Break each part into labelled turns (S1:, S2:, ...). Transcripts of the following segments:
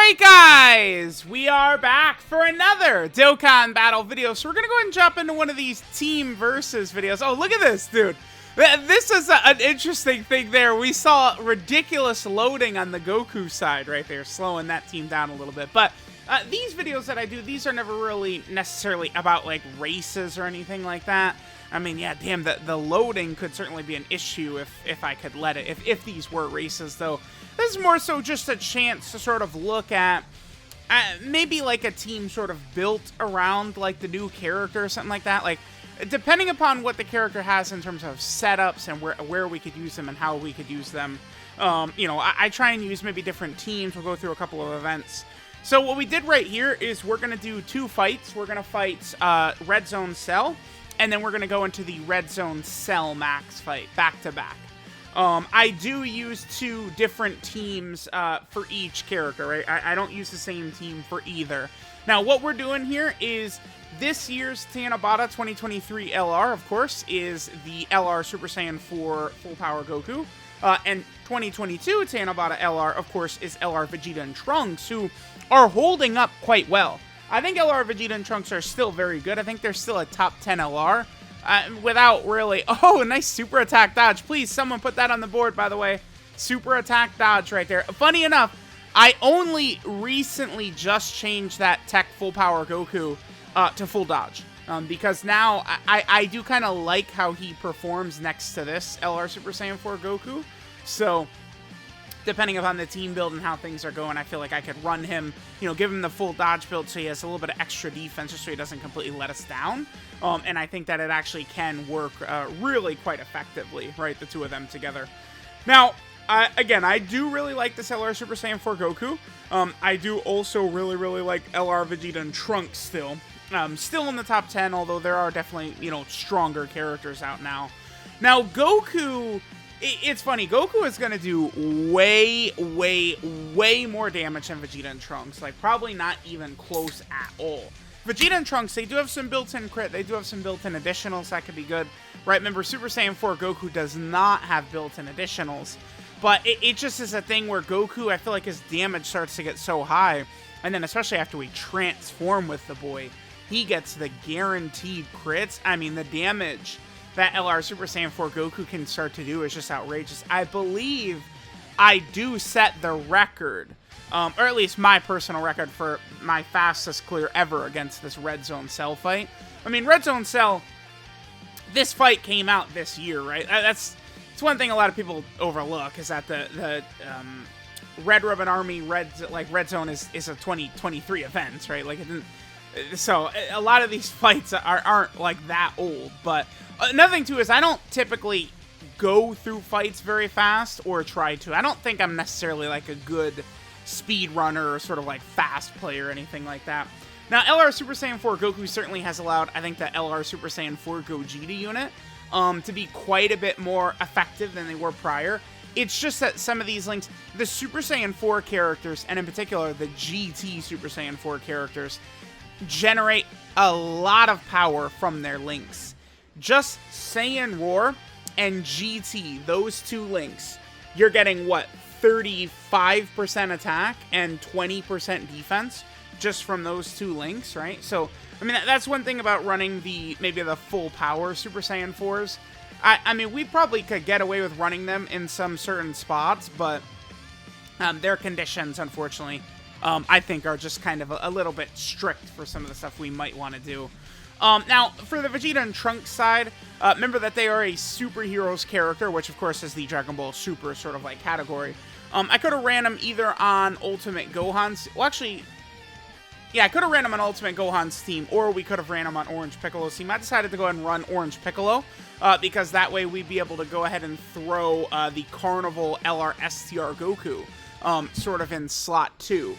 S1: Alright guys, we are back for another Dokkan battle video. So we're going to go ahead and jump into one of these team versus videos. Oh, look at this, dude. This is an interesting thing there. We saw ridiculous loading on the Goku side right there, slowing that team down a little bit. But these videos that I do, these are never really necessarily about like races or anything like that. I mean, yeah, damn, the loading could certainly be an issue if I could let it, if these were races, though. This is more so just a chance to sort of look at maybe like a team sort of built around like the new character or something like that. Like, depending upon what the character has in terms of setups and where we could use them and how we could use them. You know, I try and use maybe different teams. We'll go through a couple of events. So what we did right here is we're going to do two fights. We're going to fight Red Zone Cell, and then we're going to go into the Red Zone Cell Max fight back to back. I do use two different teams for each character, right? I don't use the same team for either. Now, what we're doing here is this year's Tanabata 2023 LR, of course, is the LR Super Saiyan 4 Full Power Goku. And 2022 Tanabata LR, of course, is LR Vegeta and Trunks, who are holding up quite well. I think LR Vegeta and Trunks are still very good. I think they're still a top 10 LR. Without really... Oh, nice super attack dodge. Please, someone put that on the board, by the way. Super attack dodge right there. Funny enough, I only recently just changed that Tech Full Power Goku to full dodge. Because now I do kind of like how he performs next to this LR Super Saiyan 4 Goku. So, depending upon the team build and how things are going, I feel like I could run him, you know, give him the full dodge build so he has a little bit of extra defense just so he doesn't completely let us down. And I think that it actually can work really quite effectively, right, the two of them together. Now, again, I do really like this LR Super Saiyan 4 Goku. I do also really like LR Vegeta and Trunks still. Still in the top 10, although there are definitely, you know, stronger characters out now. Now, Goku... It's funny, Goku is going to do way more damage than Vegeta and Trunks. Like, probably not even close at all. Vegeta and Trunks, they do have some built-in crit. They do have some built-in additionals. That could be good. Right, remember, Super Saiyan 4 Goku does not have built-in additionals. But it just is a thing where Goku, I feel like his damage starts to get so high. And then especially after we transform with the boy, he gets the guaranteed crits. I mean, the damage that LR Super Saiyan 4 Goku can start to do is just outrageous. I believe I do set the record, or at least my personal record for my fastest clear ever against this Red Zone Cell fight. I mean, Red Zone Cell, this fight came out this year, right? It's one thing a lot of people overlook, is that the Red Ribbon Army Red Zone is a 2023 event, right? Like, it didn't. So a lot of these fights aren't like that old. But another thing too is I don't typically go through fights very fast, or try to. I don't think I'm necessarily like a good speed runner or sort of like fast player or anything like that. Now, LR Super Saiyan 4 Goku certainly has allowed, I think, the LR Super Saiyan 4 Gogeta unit to be quite a bit more effective than they were prior. It's just that some of these links, the Super Saiyan 4 characters, and in particular the GT Super Saiyan 4 characters, generate a lot of power from their links. Just Saiyan Roar and GT, those two links, you're getting, what, 35% attack and 20% defense just from those two links, right? So, I mean, that's one thing about running maybe the full power Super Saiyan 4s. I mean, we probably could get away with running them in some certain spots, but their conditions, unfortunately, I think are just kind of a little bit strict for some of the stuff we might want to do. Now, for the Vegeta and Trunks side, remember that they are a superheroes character, which of course is the Dragon Ball Super sort of like category. I could have ran them either on Ultimate Gohan's, well actually, yeah, I could have ran them on Ultimate Gohan's team, or we could have ran them on Orange Piccolo's team. I decided to go ahead and run Orange Piccolo, because that way we'd be able to go ahead and throw the Carnival LR STR Goku sort of in slot 2.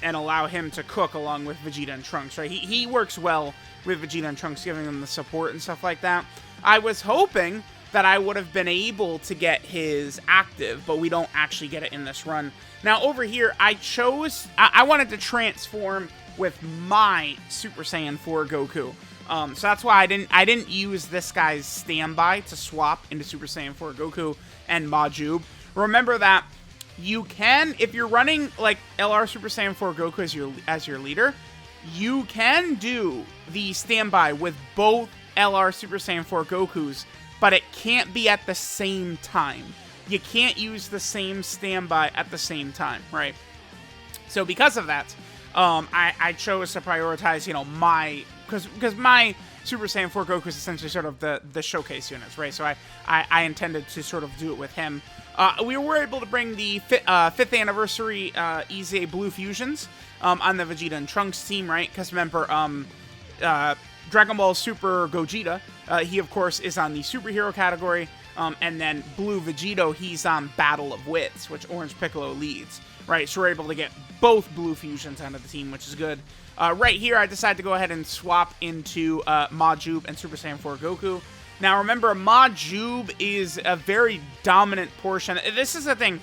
S1: And allow him to cook along with Vegeta and Trunks, right? He works well with Vegeta and Trunks, giving them the support and stuff like that. I was hoping that I would have been able to get his active, but we don't actually get it in this run. Now, over here, I wanted to transform with my Super Saiyan 4 Goku. So that's why I didn't use this guy's standby to swap into Super Saiyan 4 Goku and Majub. Remember that You can, if you're running like LR Super Saiyan 4 Goku as your leader, you can do the standby with both LR Super Saiyan 4 Gokus, but it can't be at the same time. You can't use the same standby at the same time, right? So because of that, I chose to prioritize, you know, because my Super Saiyan 4 Goku is essentially sort of the showcase units, right? So I intended to sort of do it with him. We were able to bring the 5th anniversary EZA Blue Fusions on the Vegeta and Trunks team, right? Because remember, Dragon Ball Super Gogeta, he of course is on the superhero category, and then Blue Vegito, he's on Battle of Wits, which Orange Piccolo leads, right? So we're able to get both Blue Fusions onto the team, which is good. Right here, I decided to go ahead and swap into Majube and Super Saiyan 4 Goku. Now remember, Majube is a very dominant portion. This is the thing.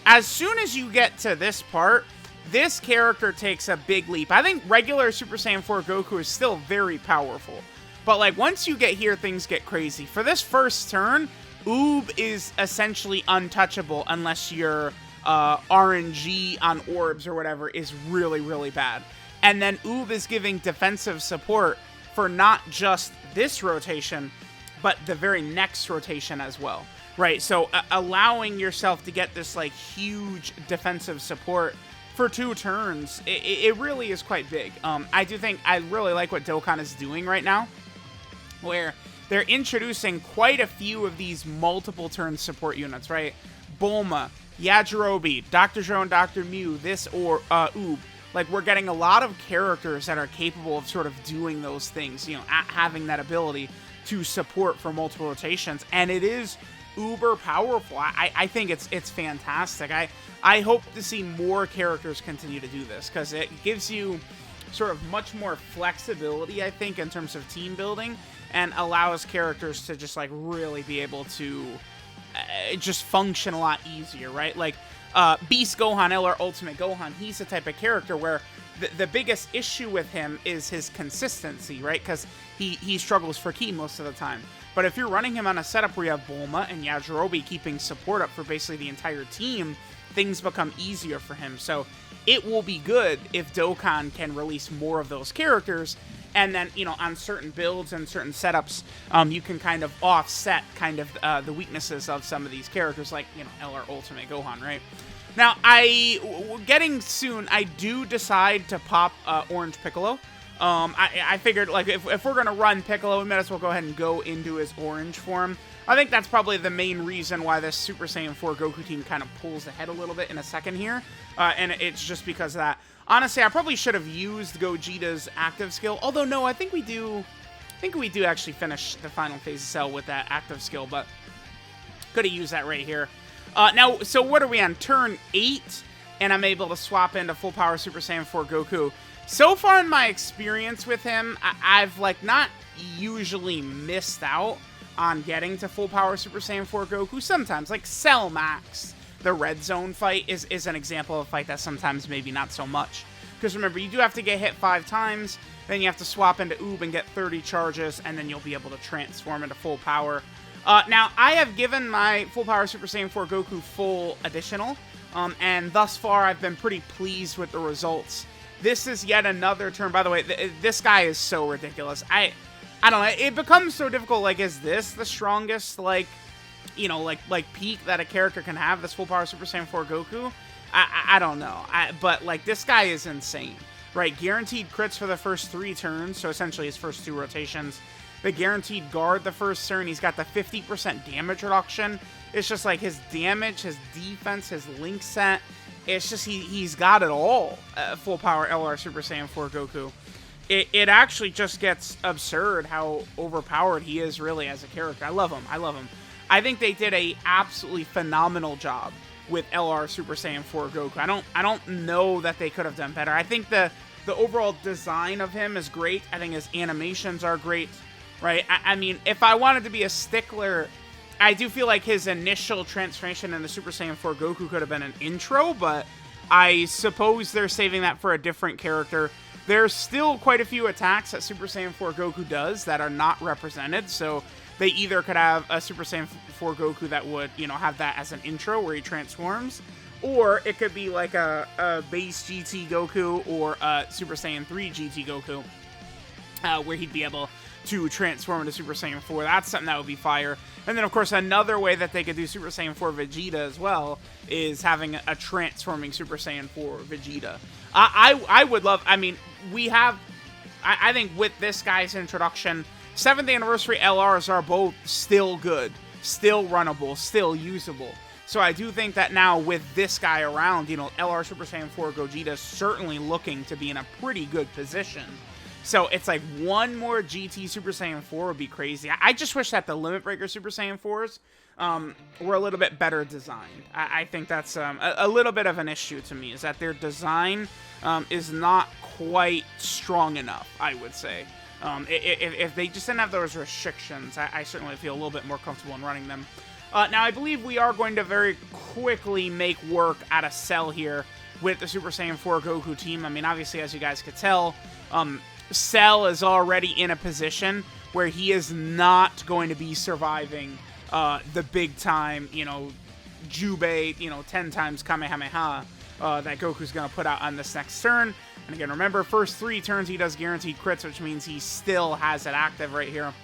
S1: As soon as you get to this part, this character takes a big leap. I think regular Super Saiyan 4 Goku is still very powerful. But like once you get here, things get crazy. For this first turn, Oob is essentially untouchable unless your RNG on orbs or whatever is really, really bad. And then Oob is giving defensive support for not just this rotation, but the very next rotation as well, right? So allowing yourself to get this like huge defensive support for 2 turns, it really is quite big. I do think I really like what Dokkan is doing right now, where they're introducing quite a few of these multiple turn support units, right? Bulma, Yajirobe, Dr. Zhou and Dr. Mew, this or Oob. Like, we're getting a lot of characters that are capable of sort of doing those things, you know, having that ability to support for multiple rotations, and it is uber powerful. I think it's fantastic. I hope to see more characters continue to do this, because it gives you sort of much more flexibility, I think, in terms of team building, and allows characters to just, like, really be able to just function a lot easier, right? Like, Beast Gohan, LR Ultimate Gohan, he's the type of character where the biggest issue with him is his consistency, right? Because he struggles for ki most of the time. But if you're running him on a setup where you have Bulma and Yajirobe keeping support up for basically the entire team, things become easier for him. So it will be good if Dokkan can release more of those characters, and then, you know, on certain builds and certain setups, you can kind of offset kind of the weaknesses of some of these characters, like, you know, LR Ultimate Gohan, right? Now, getting soon, I do decide to pop Orange Piccolo. I figured, like, if we're going to run Piccolo, we might as well go ahead and go into his orange form. I think that's probably the main reason why this Super Saiyan 4 Goku team kind of pulls ahead a little bit in a second here. And it's just because of that. Honestly, I probably should have used Gogeta's active skill. Although, no, I think we do actually finish the final phase of Cell with that active skill, but could have used that right here. Now, so what are we on? Turn 8, and I'm able to swap into full power Super Saiyan 4 Goku. So far in my experience with him, I've, like, not usually missed out on getting to full power Super Saiyan 4 Goku. Sometimes, like Cell Max, the Red Zone fight, is an example of a fight that sometimes maybe not so much. Because remember, you do have to get hit 5 times, then you have to swap into Oob and get 30 charges, and then you'll be able to transform into full power. Now, I have given my full power Super Saiyan 4 Goku full additional, and thus far I've been pretty pleased with the results. This is yet another turn. By the way, this guy is so ridiculous. I don't know. It becomes so difficult. Like, is this the strongest, like, you know, like peak that a character can have? This full power Super Saiyan 4 Goku? I don't know. But like, this guy is insane, right? Guaranteed crits for the first 3 turns. So essentially his first 2 rotations. The guaranteed guard the first turn. He's got the 50% damage reduction. It's just like his damage, his defense, his link set. It's just he's got it all. Full power LR Super Saiyan 4 Goku. It actually just gets absurd how overpowered he is really as a character. I love him. I love him. I think they did a absolutely phenomenal job with LR Super Saiyan 4 Goku. I don't know that they could have done better. I think the overall design of him is great. I think his animations are great, right? I mean, if I wanted to be a stickler, I do feel like his initial transformation into Super Saiyan 4 Goku could have been an intro, but I suppose they're saving that for a different character. There's still quite a few attacks that Super Saiyan 4 Goku does that are not represented, so they either could have a Super Saiyan 4 Goku that would, you know, have that as an intro where he transforms, or it could be like a base GT Goku or a Super Saiyan 3 GT Goku, where he'd be able to transform into Super Saiyan 4. That's something that would be fire. And then, of course, another way that they could do Super Saiyan 4 Vegeta as well is having a transforming Super Saiyan 4 Vegeta. I would love, I mean, we have, I think with this guy's introduction, 7th Anniversary LRs are both still good, still runnable, still usable. So I do think that now with this guy around, you know, LR Super Saiyan 4 Gogeta is certainly looking to be in a pretty good position. So it's like one more GT Super Saiyan 4 would be crazy. I just wish that the Limit Breaker Super Saiyan 4s were a little bit better designed. I think that's a little bit of an issue to me, is that their design is not quite strong enough, I would say. If they just didn't have those restrictions, I certainly feel a little bit more comfortable in running them. Now, I believe we are going to very quickly make work out of Cell here with the Super Saiyan 4 Goku team. I mean, obviously, as you guys could tell, Cell is already in a position where he is not going to be surviving the big time, you know, Jubei, you know, 10 times Kamehameha that Goku's going to put out on this next turn. And again, remember, first 3 turns he does guaranteed crits, which means he still has it active right here.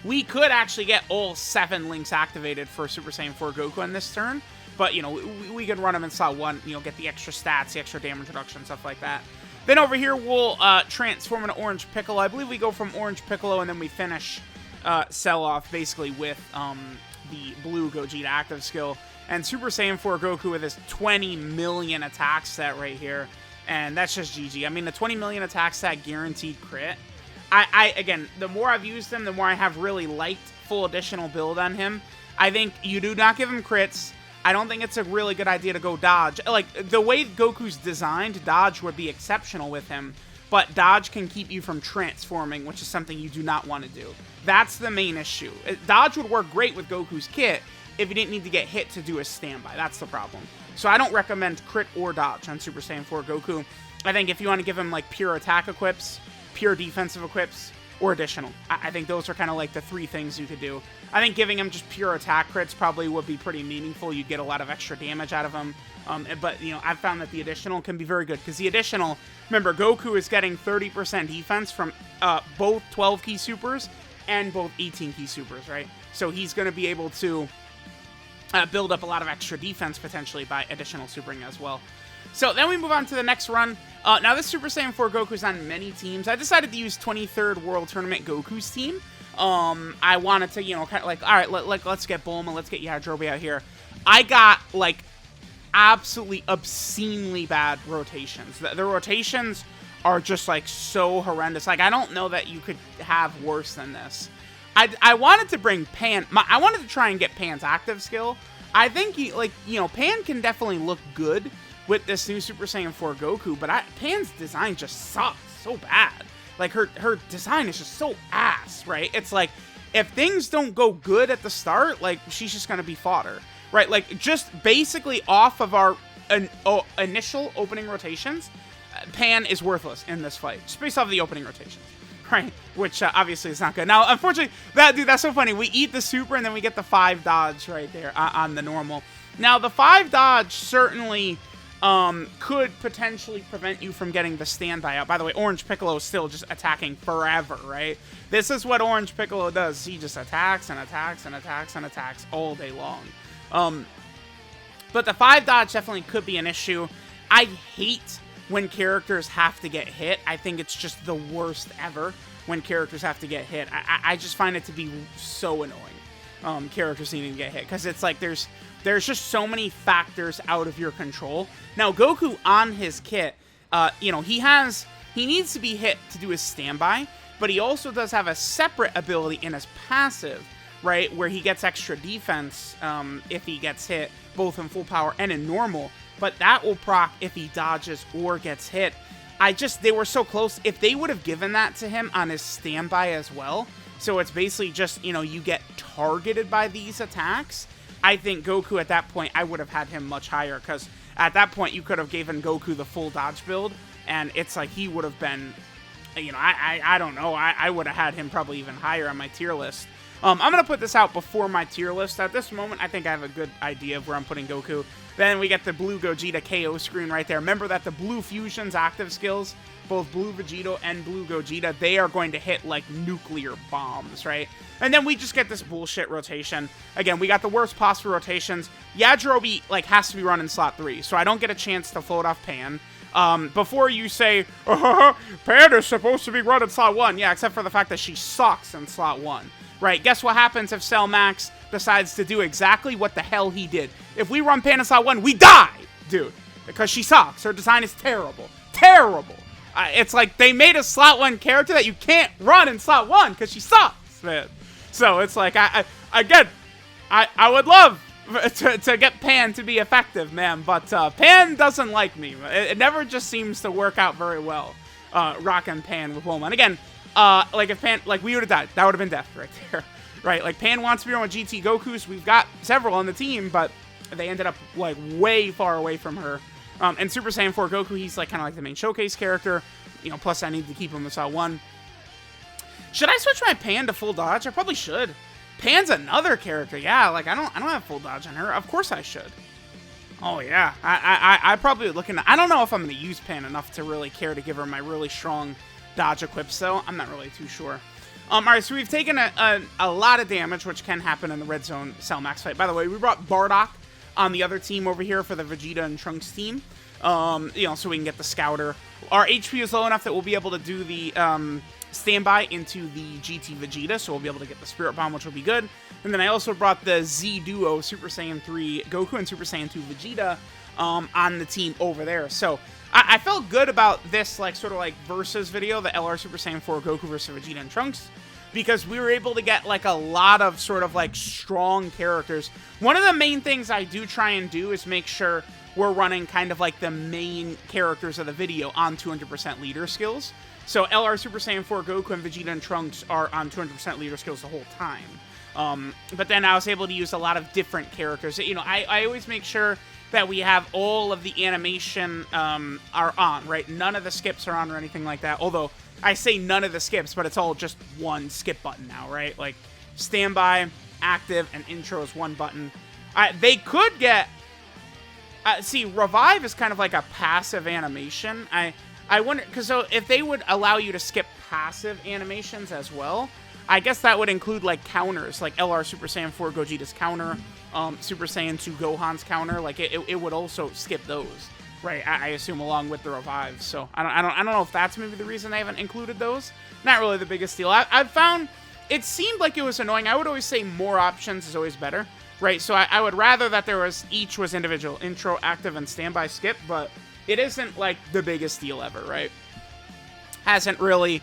S1: We could actually get all 7 links activated for Super Saiyan 4 Goku on this turn, but, you know, we can run them in slot 1, you know, get the extra stats, the extra damage reduction, stuff like that. Then over here, we'll transform into Orange Piccolo. I believe we go from Orange Piccolo, and then we finish Cell off basically with the Blue Gogeta active skill. And Super Saiyan 4 Goku with his 20 million attack set right here. And that's just GG. I mean, the 20 million attack set guaranteed crit. Again, the more I've used him, the more I have really liked full additional build on him. I think you do not give him crits. I don't think it's a really good idea to go dodge. Like, the way Goku's designed, dodge would be exceptional with him, but dodge can keep you from transforming, which is something you do not want to do. That's the main issue. Dodge would work great with Goku's kit if he didn't need to get hit to do a standby. That's the problem. So I don't recommend crit or dodge on Super Saiyan 4 Goku. I think if you want to give him, like, pure attack equips, pure defensive equips, or additional. I think those are kind of like the 3 things you could do. I think giving him just pure attack crits probably would be pretty meaningful. You'd get a lot of extra damage out of him. But, you know, I've found that the additional can be very good. Because the additional, remember, Goku is getting 30% defense from both 12 key supers and both 18 key supers, right? So he's going to be able to build up a lot of extra defense potentially by additional supering as well. So then we move on to the next run. Now this Super Saiyan 4 Goku's on many teams. I decided to use 23rd World Tournament Goku's team. I wanted to, you know, kind of like, all right, let's get Bulma, let's get Yajirobe out here. I got, like, absolutely obscenely bad rotations. The rotations are just, like, so horrendous. Like, I don't know that you could have worse than this. I wanted to bring Pan. I wanted to try and get Pan's active skill. I think, Pan can definitely look good with this new Super Saiyan 4 Goku, but Pan's design just sucks so bad. Like, her design is just so ass, right? It's like, if things don't go good at the start, like, she's just gonna be fodder, right? Like, just basically off of our initial opening rotations, Pan is worthless in this fight, just based off of the opening rotations, right? Which, obviously, is not good. Now, unfortunately, that's so funny. We eat the super, and then we get the 5 dodge right there on the normal. Now, the 5 dodge certainly could potentially prevent you from getting the standby out. By the way, Orange Piccolo is still just attacking forever, right? This is what Orange Piccolo does. He just attacks and attacks and attacks and attacks all day long. But the 5 dodge definitely could be an issue. I hate when characters have to get hit. I think it's just the worst ever when characters have to get hit. I just find it to be so annoying, characters needing to get hit, because it's like there's just so many factors out of your control. Now, Goku on his kit, he needs to be hit to do his standby, but he also does have a separate ability in his passive, right, where he gets extra defense if he gets hit, both in full power and in normal, but that will proc if he dodges or gets hit. They were so close. If they would have given that to him on his standby as well, so it's basically just, you get targeted by these attacks, I think Goku at that point, I would have had him much higher, because at that point you could have given Goku the full dodge build, and it's like he would have been, I don't know, I would have had him probably even higher on my tier list. I'm going to put this out before my tier list. At this moment, I think I have a good idea of where I'm putting Goku. Then we get the blue Gogeta KO screen right there. Remember that the blue fusion's active skills, both blue Vegito and blue Gogeta, they are going to hit like nuclear bombs, right? And then we just get this bullshit rotation. Again, we got the worst possible rotations. Yajirobe like has to be run in slot 3, so I don't get a chance to float off Pan. Before you say, Pan is supposed to be run in slot 1. Yeah, except for the fact that she sucks in slot 1. Right, guess what happens if Cell Max decides to do exactly what the hell he did? If we run Pan in slot 1, we die, dude. Because she sucks. Her design is terrible. Terrible. It's like they made a slot 1 character that you can't run in slot 1 because she sucks, man. So it's like, I would love to get Pan to be effective, man. But Pan doesn't like me. It never just seems to work out very well, rocking Pan with Bulma. And again, like if Pan, like we would have died. That would have been death right there, right? Like Pan wants to be on with GT Gokus. We've got several on the team, but they ended up like way far away from her. And Super Saiyan 4 Goku, he's like kind of like the main showcase character. You know, plus I need to keep him in slot 1. Should I switch my Pan to full dodge? I probably should. Pan's another character. Yeah, like I don't have full dodge on her. Of course I should. Oh yeah, I probably looking. I don't know if I'm gonna use Pan enough to really care to give her my really strong dodge equips, though. I'm not really too sure. Alright, so we've taken a lot of damage, which can happen in the Red Zone Cell Max fight. By the way, we brought Bardock on the other team over here for the Vegeta and Trunks team. You know, so we can get the Scouter. Our HP is low enough that we'll be able to do the standby into the GT Vegeta, so we'll be able to get the Spirit Bomb, which will be good. And then I also brought the Z Duo Super Saiyan 3 Goku and Super Saiyan 2 Vegeta on the team over there. So I felt good about this, like, sort of like versus video, the LR Super Saiyan 4 Goku versus Vegeta and Trunks, because we were able to get like a lot of sort of like strong characters. One of the main things I do try and do is make sure we're running kind of like the main characters of the video on 200% leader skills. So LR Super Saiyan 4 Goku and Vegeta and Trunks are on 200% leader skills the whole time. But then I was able to use a lot of different characters. You know, I always make sure that we have all of the animation are on, right? None of the skips are on or anything like that. Although I say none of the skips, but it's all just one skip button now, right? Like standby, active, and intro is one button. They could get... see, revive is kind of like a passive animation. I wonder, because so if they would allow you to skip passive animations as well, I guess that would include like counters, like LR Super Saiyan 4 Gogeta's counter, Super Saiyan 2 Gohan's counter. Like it would also skip those, right? I assume along with the revives. So I don't know if that's maybe the reason they haven't included those. Not really the biggest deal. I've found it seemed like it was annoying. I would always say more options is always better, right? So I would rather that there was each was individual intro, active, and standby skip, but it isn't like the biggest deal ever, right? Hasn't really,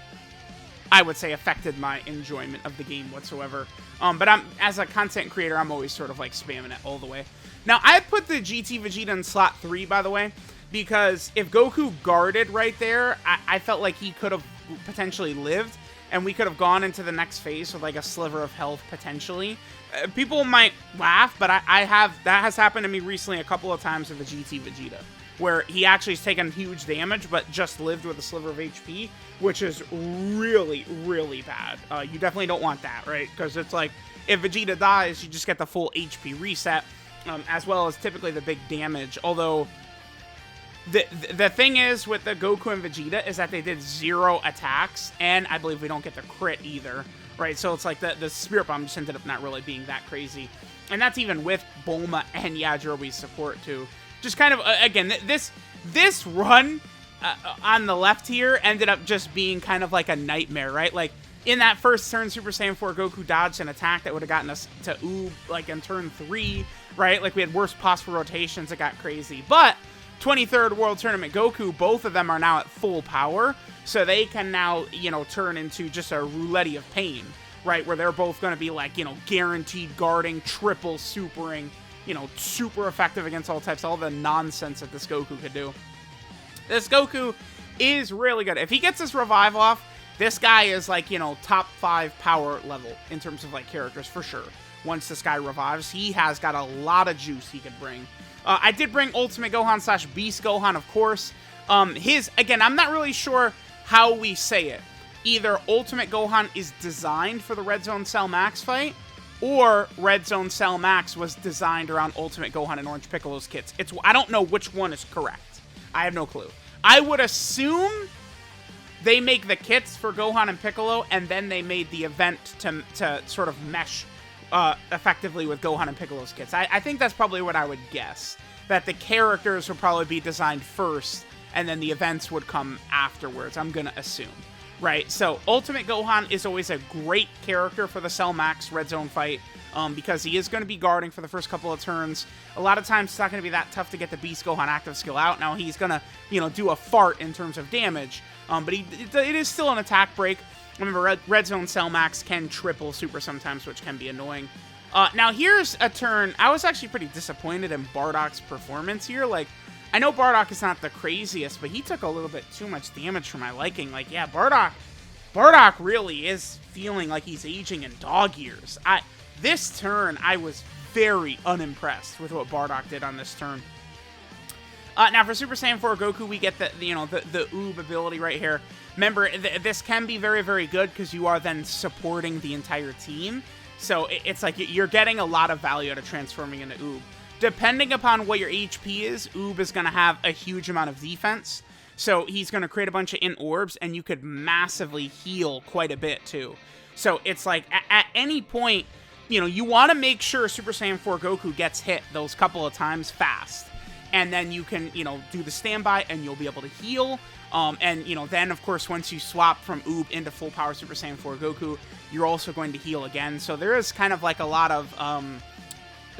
S1: I would say, affected my enjoyment of the game whatsoever. But as a content creator, I'm always sort of like spamming it all the way. Now, I put the GT Vegeta in slot 3, by the way, because if Goku guarded right there, I felt like he could have potentially lived, and we could have gone into the next phase with like a sliver of health potentially. People might laugh, but that has happened to me recently a couple of times with the GT Vegeta, where he actually has taken huge damage, but just lived with a sliver of HP, which is really, really bad. You definitely don't want that, right? Because it's like, if Vegeta dies, you just get the full HP reset, as well as typically the big damage. Although, the thing is with the Goku and Vegeta is that they did 0 attacks, and I believe we don't get the crit either, right? So it's like the Spirit Bomb just ended up not really being that crazy. And that's even with Bulma and Yajirobe's support, too. Just kind of, again, this run on the left here ended up just being kind of like a nightmare, right? Like, in that first turn, Super Saiyan 4 Goku dodged an attack that would have gotten us to Oob, like, in turn 3, right? Like, we had worse possible rotations. It got crazy. But 23rd World Tournament Goku, both of them are now at full power, so they can now, you know, turn into just a roulette of pain, right? Where they're both going to be, like, you know, guaranteed guarding, triple supering, you know, super effective against all types, all the nonsense that this Goku could do. This Goku is really good. If he gets this revive off, this guy is like, you know, top 5 power level in terms of like characters for sure. Once this guy revives, he has got a lot of juice he could bring. I did bring Ultimate Gohan / Beast Gohan, of course. Again, I'm not really sure how we say it. either Ultimate Gohan is designed for the Red Zone Cell Max fight, or Red Zone Cell Max was designed around Ultimate Gohan and Orange Piccolo's kits. I don't know which one is correct. I have no clue. I would assume they make the kits for Gohan and Piccolo, and then they made the event to sort of mesh effectively with Gohan and Piccolo's kits. I think that's probably what I would guess. That the characters would probably be designed first, and then the events would come afterwards, I'm gonna assume. Right, so Ultimate Gohan is always a great character for the Cell Max Red Zone fight, because he is going to be guarding for the first couple of turns. A lot of times it's not going to be that tough to get the Beast Gohan active skill out. Now he's going to, do a fart in terms of damage, but it is still an attack break. Remember, Red Zone Cell Max can triple super sometimes, which can be annoying. Now here's a turn. I was actually pretty disappointed in Bardock's performance here. Like, I know Bardock is not the craziest, but he took a little bit too much damage for my liking. Like, yeah, Bardock really is feeling like he's aging in dog years. This turn, I was very unimpressed with what Bardock did on this turn. Now, for Super Saiyan 4 Goku, we get the Oob ability right here. Remember, this can be very, very good because you are then supporting the entire team. So it's like you're getting a lot of value out of transforming into Oob. Depending upon what your HP is, Oob is going to have a huge amount of defense. So he's going to create a bunch of int orbs, and you could massively heal quite a bit, too. So it's like, at any point, you want to make sure Super Saiyan 4 Goku gets hit those couple of times fast. And then you can, do the standby, and you'll be able to heal. And, then, of course, once you swap from Oob into full power Super Saiyan 4 Goku, you're also going to heal again. So there is kind of like a lot of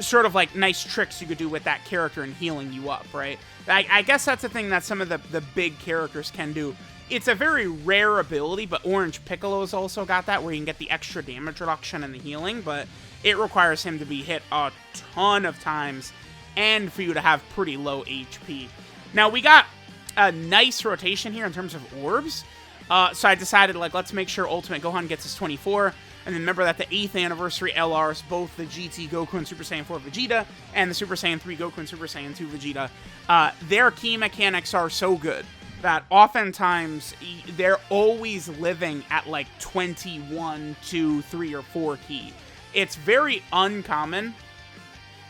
S1: sort of like nice tricks you could do with that character and healing you up, right? I guess that's the thing that some of the big characters can do. It's a very rare ability, but Orange Piccolo's also got that, where you can get the extra damage reduction and the healing, but it requires him to be hit a ton of times and for you to have pretty low HP. Now, we got a nice rotation here in terms of orbs, so I decided, like, let's make sure Ultimate Gohan gets his 24, and then remember that the 8th anniversary LRs, both the GT Goku and Super Saiyan 4 Vegeta, and the Super Saiyan 3 Goku and Super Saiyan 2 Vegeta, their key mechanics are so good that oftentimes they're always living at like 21, 2, 3, or 4 key. It's very uncommon,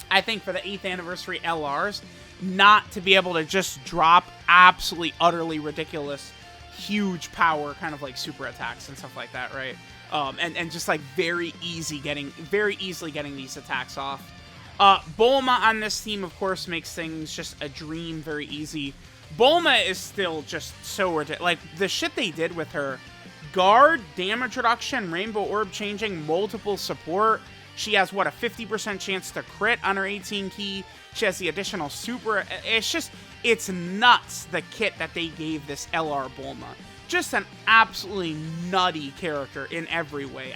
S1: I think, for the 8th anniversary LRs not to be able to just drop absolutely, utterly ridiculous, huge power, kind of like super attacks and stuff like that, right? And just like very easily getting these attacks off. Bulma on this team, of course, makes things just a dream, very easy. Bulma is still just so ridiculous. Like, the shit they did with her: guard, damage reduction, rainbow orb changing, multiple support. She has, what, a 50% chance to crit on her 18 key. She has the additional super. It's nuts, the kit that they gave this LR Bulma. Just an absolutely nutty character in every way.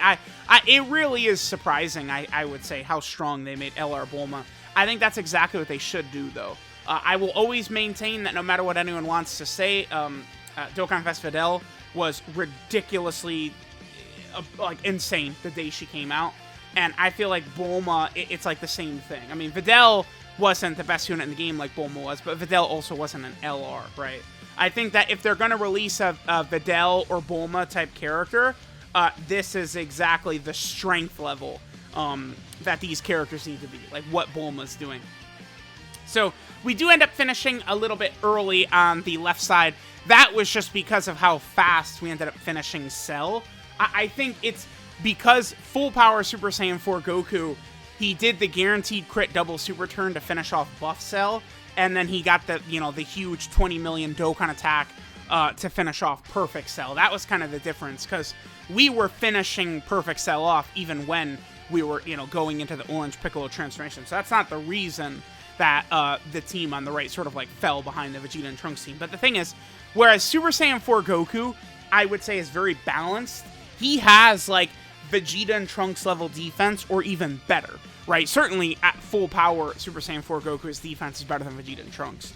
S1: It really is surprising, I would say, how strong they made LR Bulma. I think that's exactly what they should do, though. I will always maintain that no matter what anyone wants to say, Dokkan Fest Videl was ridiculously, insane the day she came out. And I feel like Bulma, it's like the same thing. I mean, Videl wasn't the best unit in the game like Bulma was, but Videl also wasn't an LR, right? I think that if they're going to release a Videl or Bulma type character, this is exactly the strength level that these characters need to be, like what Bulma's doing. So we do end up finishing a little bit early on the left side. That was just because of how fast we ended up finishing Cell. I think it's because full power Super Saiyan 4 Goku, he did the guaranteed crit double super turn to finish off Buff Cell, and then he got the huge 20 million Dokkan attack to finish off Perfect Cell. That was kind of the difference, because we were finishing Perfect Cell off even when we were, going into the Orange Piccolo transformation. So that's not the reason that the team on the right sort of like fell behind the Vegeta and Trunks team. But the thing is, whereas Super Saiyan 4 Goku, I would say, is very balanced, he has like Vegeta and Trunks level defense, or even better, right? Certainly at full power, Super Saiyan 4 Goku's defense is better than Vegeta and Trunks.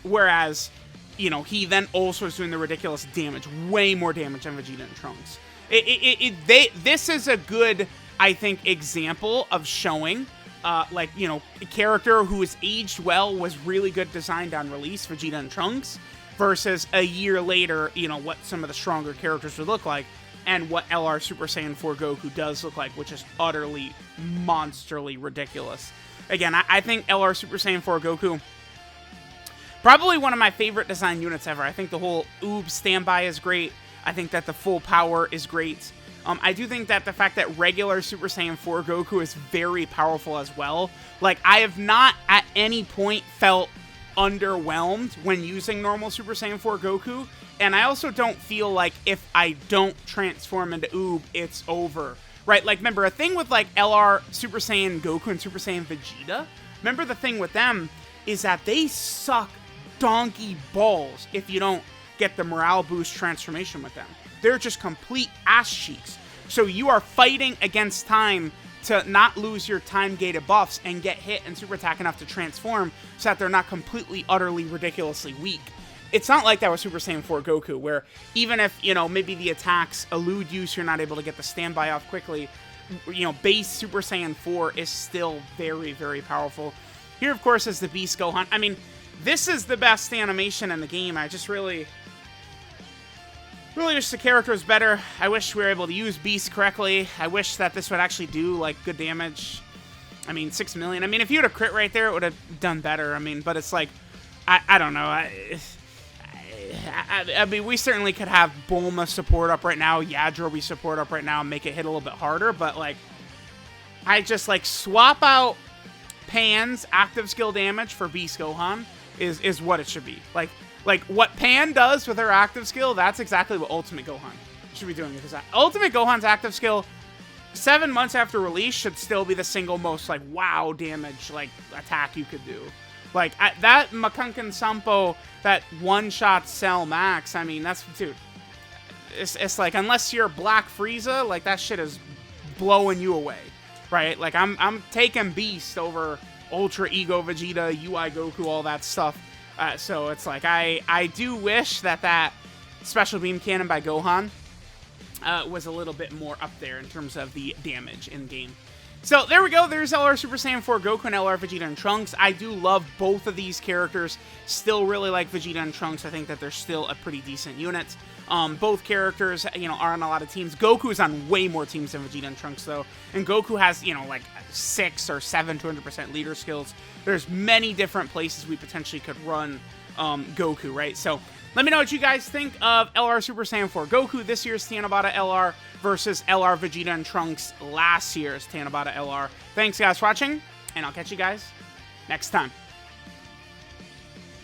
S1: Whereas, he then also is doing the ridiculous damage, way more damage than Vegeta and Trunks. This is a good, I think, example of showing, a character who is aged well, was really good designed on release, Vegeta and Trunks, versus a year later, you know, what some of the stronger characters would look like, and what LR Super Saiyan 4 Goku does look like, which is utterly, monsterly ridiculous. Again, I think LR Super Saiyan 4 Goku, probably one of my favorite design units ever. I think the whole Oob standby is great. I think that the full power is great. I do think that the fact that regular Super Saiyan 4 Goku is very powerful as well. Like, I have not at any point felt underwhelmed when using normal Super Saiyan 4 Goku, and I also don't feel like if I don't transform into Oob, it's over, right? Like, remember, a thing with, like, LR Super Saiyan Goku and Super Saiyan Vegeta, remember the thing with them is that they suck donkey balls if you don't get the morale boost transformation with them. They're just complete ass cheeks. So you are fighting against time to not lose your time-gated buffs and get hit and super attack enough to transform so that they're not completely, utterly, ridiculously weak. It's not like that with Super Saiyan 4 Goku, where even if, you know, maybe the attacks elude you so you're not able to get the standby off quickly, you know, base Super Saiyan 4 is still very, very powerful. Here, of course, is the Beast Gohan. I mean, this is the best animation in the game. I just really wish the character was better. I wish we were able to use Beast correctly. I wish that this would actually do, like, good damage. I mean, 6 million. I mean, if you had a crit right there, it would have done better. I mean, but it's like, I don't know. I mean, we certainly could have Bulma support up right now, Yajirobe support up right now, and make it hit a little bit harder, but, like, I just, like, swap out Pan's active skill damage for Beast Gohan is what it should be. Like, what Pan does with her active skill, that's exactly what Ultimate Gohan should be doing with his Ultimate Gohan's active skill, 7 months after release, should still be the single most, like, wow damage, like, attack you could do. Like, that Makunkan Sampo, that one-shot Cell Max, I mean, that's, dude, it's like, unless you're Black Frieza, like, that shit is blowing you away, right? Like, I'm taking Beast over Ultra Ego Vegeta, UI Goku, all that stuff. So it's like, I do wish that Special Beam Cannon by Gohan was a little bit more up there in terms of the damage in-game. So there we go. There's LR Super Saiyan 4 Goku and LR Vegeta and Trunks. I do love both of these characters. Still really like Vegeta and Trunks. I think that they're still a pretty decent unit. Both characters, you know, are on a lot of teams. Goku is on way more teams than Vegeta and Trunks, though. And Goku has, you know, like 6 or 7 200% leader skills. There's many different places we potentially could run Goku, right? So let me know what you guys think of LR Super Saiyan 4 Goku, this year's Tanabata LR, versus LR Vegeta and Trunks, last year's Tanabata LR. Thanks, guys, for watching, and I'll catch you guys next time.